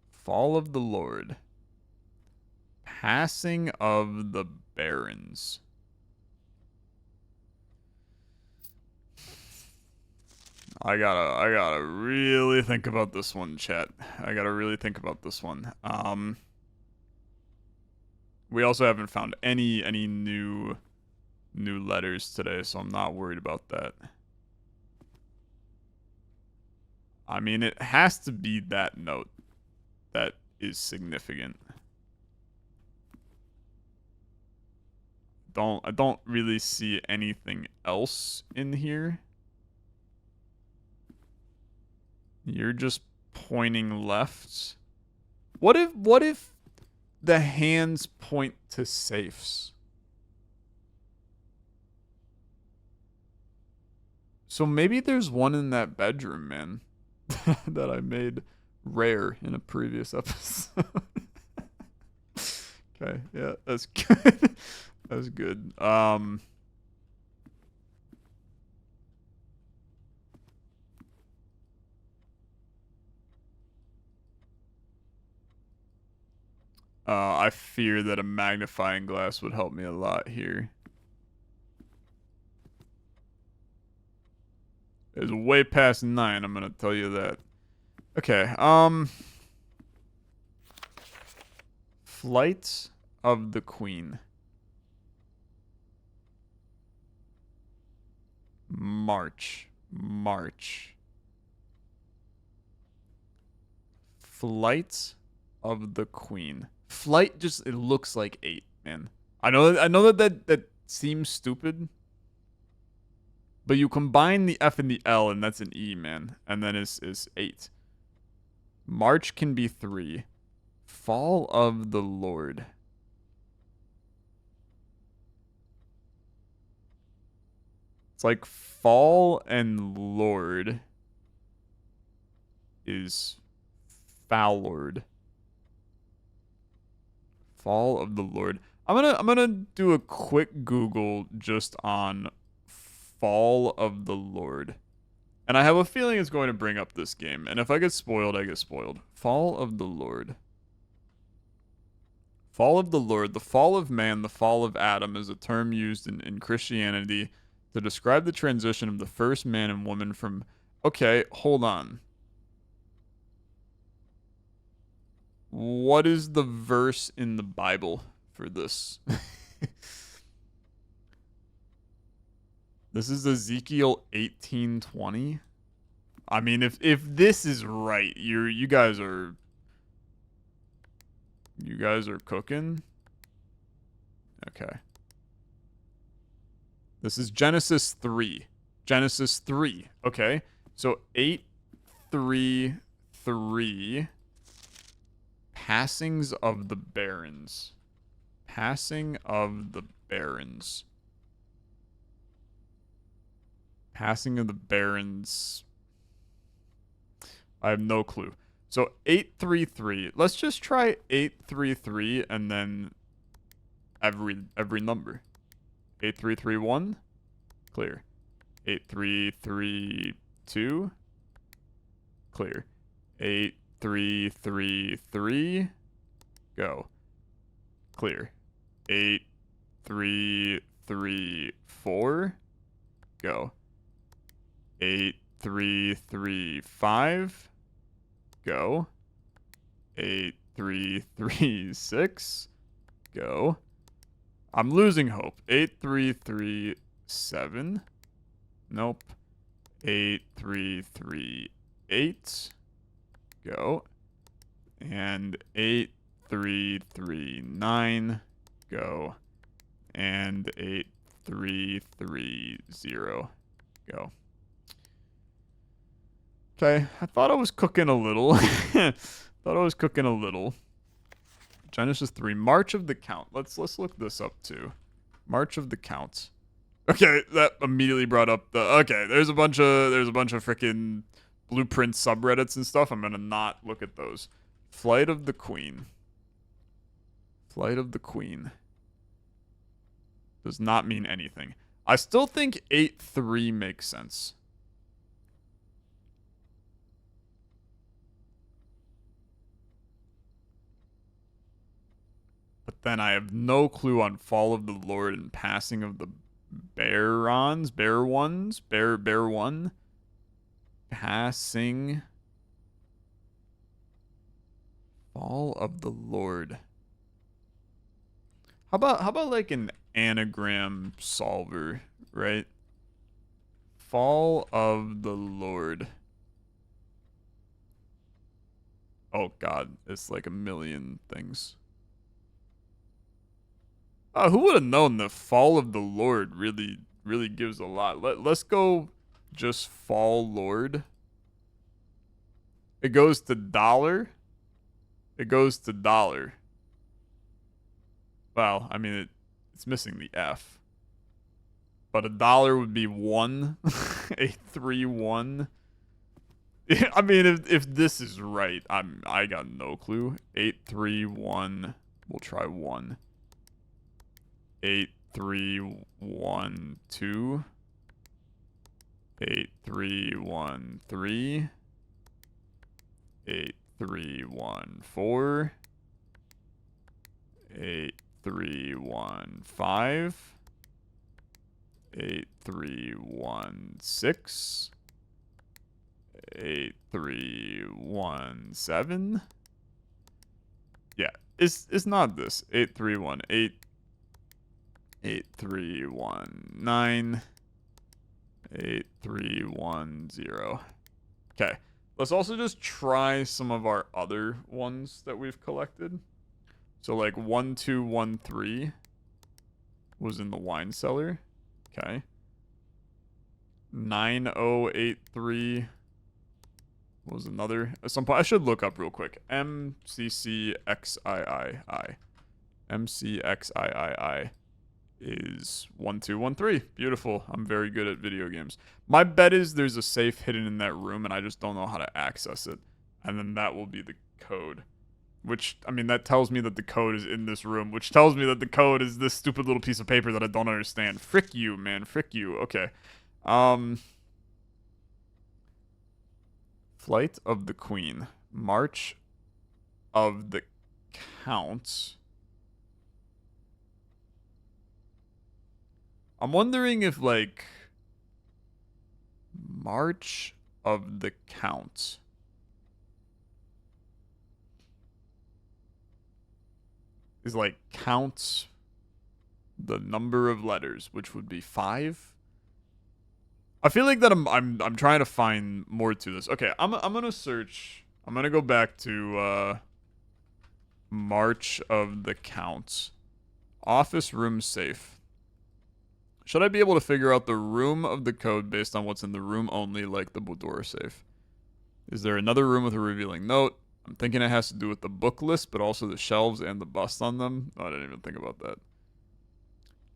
Fall of the Lord. Passing of the Barons. I gotta really think about this one, chat. I gotta really think about this one. We also haven't found any new letters today, so I'm not worried about that. I mean, it has to be that note that is significant. don't really see anything else in here. You're just pointing left. What if the hands point to safes? So maybe there's one in that bedroom, man, that I made rare in a previous episode. Okay, yeah, that's good. That's good. I fear that a magnifying glass would help me a lot here. It's way past 9, I'm gonna tell you that. Okay, Flight of the Queen. March. Flight of the Queen. Flight just, it looks like 8, man. I know that seems stupid. But you combine the F and the L and that's an E, man. And then is 8. March can be 3. Fall of the Lord. It's like fall and Lord is Fallord. Fall of the Lord. I'm gonna do a quick Google just on Fall of the Lord. And I have a feeling it's going to bring up this game. And if I get spoiled, I get spoiled. Fall of the Lord. Fall of the Lord. The fall of man, the fall of Adam is a term used in Christianity to describe the transition of the first man and woman from... Okay, hold on. What is the verse in the Bible for this? This is Ezekiel 18:20. I mean, if this is right, you guys are cooking. Okay. This is Genesis 3. Genesis 3. Okay. So 8:3:3. Passings of the barons. Passing of the barons. Passing of the barons. I have no clue. So 8:3:3. Let's just try 8:3:3 and then every number. 8:3:3:1. Clear. 8:3:3:2. Clear. 8:3:3:3. Go. Clear. 8:3:3:4. Go. 8:3:3:5. Go. 8:3:3:6. Go. I'm losing hope. 8:3:3:7. Nope. 8:3:3:8. Go. And 8:3:3:9. Go. And 8:3:3:0. Go. Okay, I thought I was cooking a little. Genesis 3, March of the Count. Let's look this up too. March of the Count. Okay, that immediately brought up the... Okay, there's a bunch of freaking Blueprint subreddits and stuff. I'm gonna not look at those. Flight of the Queen. Flight of the Queen. Does not mean anything. I still think 8:3 makes sense. But then I have no clue on Fall of the Lord and Passing of the Barons. Bear one. Passing. Fall of the Lord. How about like an anagram solver, right? Fall of the Lord. Oh god, it's like a million things. Who would have known the Fall of the Lord really gives a lot. Let's go just Fall Lord. It goes to dollar. It goes to dollar. Well, I mean, it's missing the F. But a dollar would be 1. 831. I mean, if this is right, I got no clue. 831. We'll try 1. 8312. 8313. 8314. 8315. 8316. 8317. Yeah, it's not this. 8318. 8319. 8310. Okay. Let's also just try some of our other ones that we've collected. So like 1213 was in the wine cellar. Okay. 9083 was another. At some point, I should look up real quick. MCCXIII. MCXIII is 1213. Beautiful. I'm very good at video games. My bet is there's a safe hidden in that room and I just don't know how to access it. And then that will be the code. Which, I mean, that tells me that the code is in this room, which tells me that the code is this stupid little piece of paper that I don't understand. Frick you, man. Frick you. Okay. Flight of the Queen. March of the Count. I'm wondering if, like, March of the Count. Is like counts the number of letters, which would be 5. I feel like that I'm trying to find more to this. Okay, I'm gonna search. I'm gonna go back to March of the Counts. Office room safe. Should I be able to figure out the room of the code based on what's in the room only, like the boudoir safe? Is there another room with a revealing note? I'm thinking it has to do with the book list, but also the shelves and the bust on them. Oh, I didn't even think about that.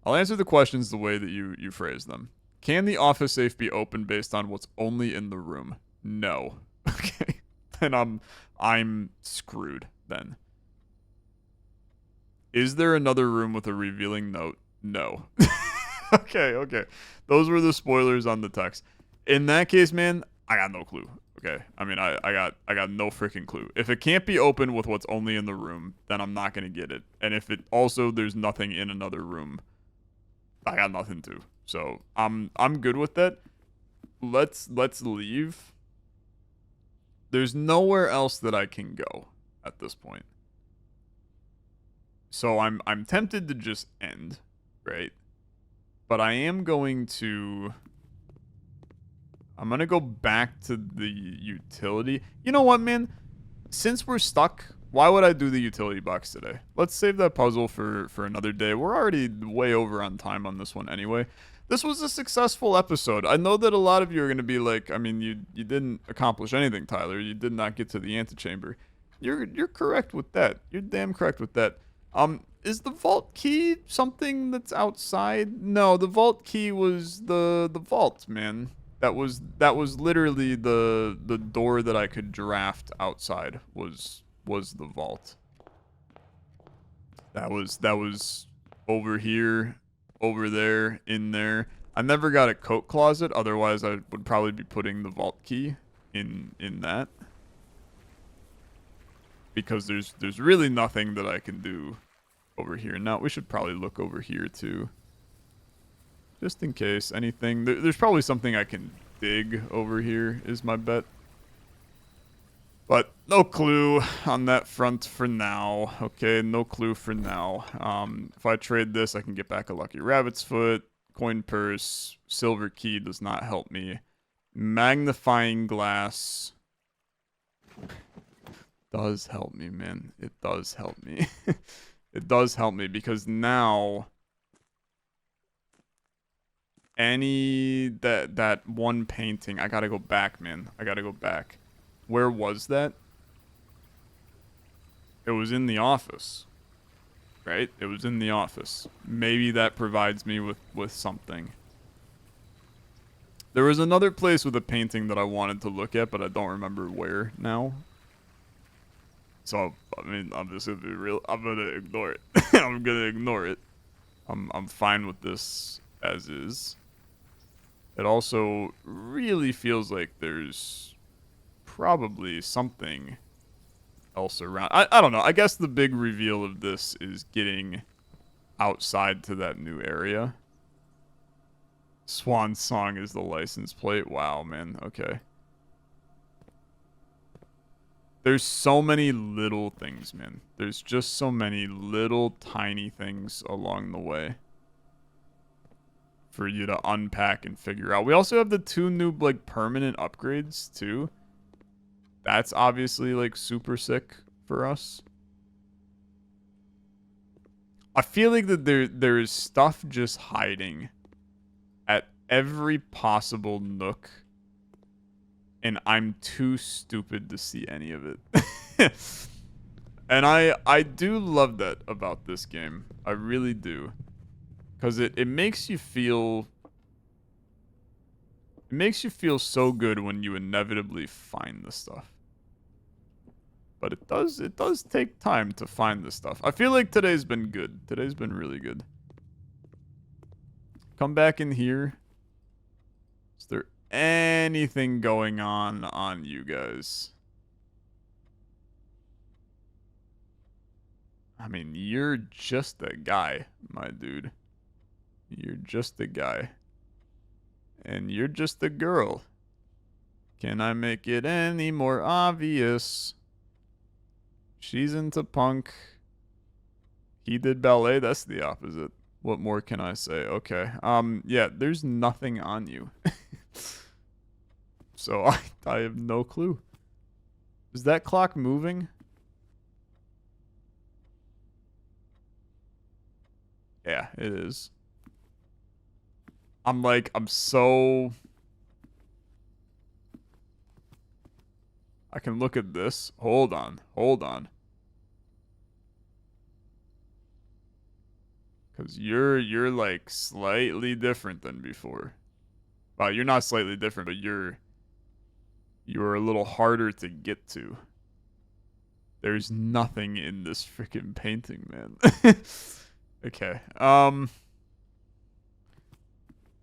I'll answer the questions the way that you phrase them. Can the office safe be opened based on what's only in the room? No. Okay. Then I'm screwed then. Is there another room with a revealing note? No. Okay. Those were the spoilers on the text. In that case, man, I got no clue. Okay. I mean, I got no freaking clue. If it can't be opened with what's only in the room, then I'm not gonna get it. And if it also there's nothing in another room, I got nothing to. So I'm good with that. Let's leave. There's nowhere else that I can go at this point. So I'm tempted to just end, right? But I am going to... I'm going to go back to the utility. You know what, man? Since we're stuck, why would I do the utility box today? Let's save that puzzle for another day. We're already way over on time on this one anyway. This was a successful episode. I know that a lot of you are going to be like, I mean, you didn't accomplish anything, Tyler. You did not get to the antechamber. You're correct with that. You're damn correct with that. Is the vault key something that's outside? No, the vault key was the vault, man. That was literally the door that I could draft outside was the vault. That was over here, over there, in there. I never got a coat closet, otherwise I would probably be putting the vault key in that. Because there's really nothing that I can do over here. Now, we should probably look over here too. Just in case anything. There's probably something I can dig over here is my bet. But no clue on that front for now. Okay, no clue for now. If I trade this, I can get back a lucky rabbit's foot. Coin purse. Silver key does not help me. Magnifying glass does help me, man. It does help me. It does help me because now that one painting, I gotta go back, man. I gotta go back. Where was that? It was in the office. Right? It was in the office. Maybe that provides me with something. There was another place with a painting that I wanted to look at, but I don't remember where now. So, I mean, I'm just gonna be real. I'm gonna ignore it. I'm gonna ignore it. I'm fine with this as is. It also really feels like there's probably something else around. I don't know. I guess the big reveal of this is getting outside to that new area. Swan Song is the license plate. Wow, man. Okay. There's so many little things, man. There's just so many little tiny things along the way for you to unpack and figure out. We also have the 2 new, like, permanent upgrades, too. That's obviously, like, super sick for us. I feel like that there is stuff just hiding at every possible nook, and I'm too stupid to see any of it. And I do love that about this game. I really do. Because it makes you feel... It makes you feel so good when you inevitably find the stuff. But it does take time to find the stuff. I feel like today's been good. Today's been really good. Come back in here. Is there anything going on you guys? I mean, you're just a guy, my dude. You're just a guy. And you're just a girl. Can I make it any more obvious? She's into punk. He did ballet. That's the opposite. What more can I say? Okay. Yeah, there's nothing on you. So I have no clue. Is that clock moving? Yeah, it is. I'm so... I can look at this. Hold on. Because you're like slightly different than before. Well, you're not slightly different, but you're a little harder to get to. There's nothing in this freaking painting, man. Okay.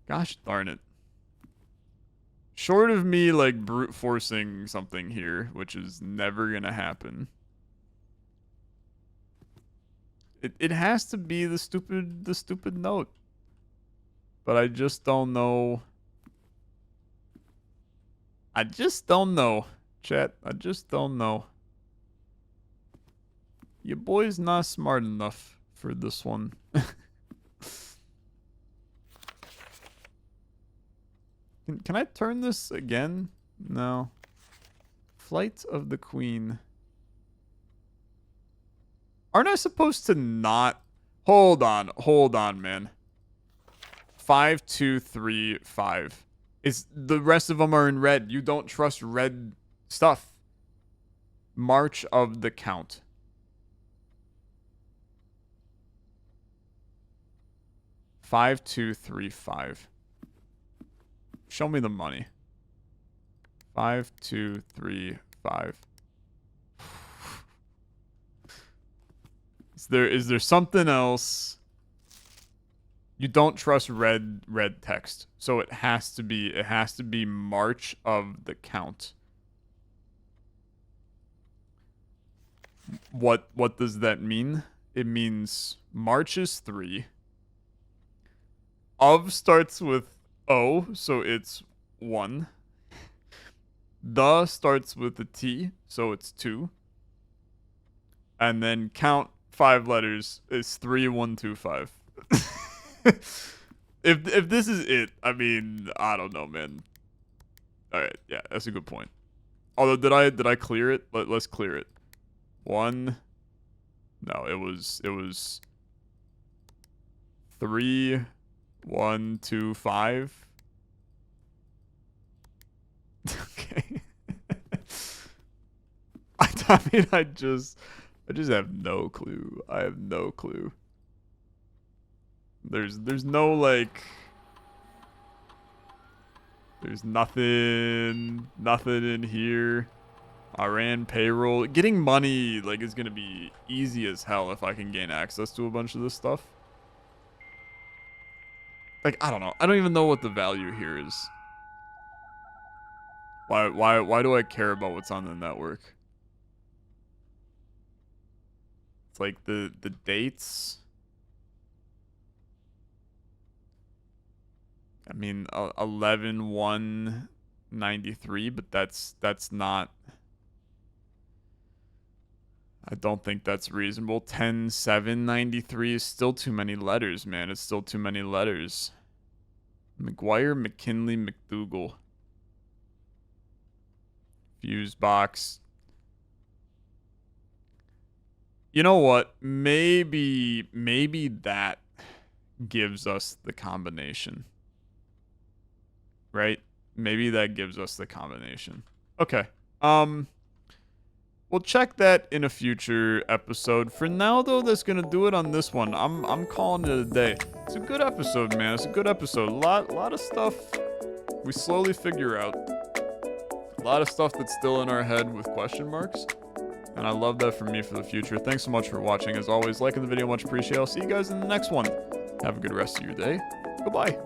Gosh darn it. Short of me, like, brute forcing something here, which is never gonna happen. It has to be the stupid note. But I just don't know. I just don't know, chat. I just don't know. Your boy's not smart enough for this one. Can I turn this again? No. Flight of the Queen. Aren't I supposed to not... Hold on, man. 5, 2, 3, 5. The rest of them are in red. You don't trust red stuff. March of the Count. Five, 2, 3, 5. Show me the money. 5, 2, 3, 5. Is there something else? You don't trust red text. So it has to be March of the Count. What does that mean? It means March is 3. Of starts with O, so it's 1. The starts with a T, so it's 2. And then count 5 letters is 3, 1, 2, 5. If this is it, I mean, I don't know, man. All right, yeah, that's a good point. Although, did I clear it? Let's clear it. 1, No, it was 3, 1, 2, 5. Okay. I mean, I just have no clue. I have no clue. There's no like. There's nothing in here. I ran payroll. Getting money like is gonna be easy as hell if I can gain access to a bunch of this stuff. Like, I don't know. I don't even know what the value here is. Why do I care about what's on the network? It's like the dates. I mean, 11/1/93, but that's not. I don't think that's reasonable. 10/7/93 is still too many letters, man. It's still too many letters. McGuire, McKinley, McDougal. Fuse box. You know what? Maybe that gives us the combination. Right? Maybe that gives us the combination. Okay. We'll check that in a future episode. For now, though, that's gonna do it on this one. I'm calling it a day. It's a good episode, man. It's a good episode. A lot of stuff we slowly figure out. A lot of stuff that's still in our head with question marks. And I love that for me for the future. Thanks so much for watching. As always, liking the video, much appreciated. I'll see you guys in the next one. Have a good rest of your day. Goodbye.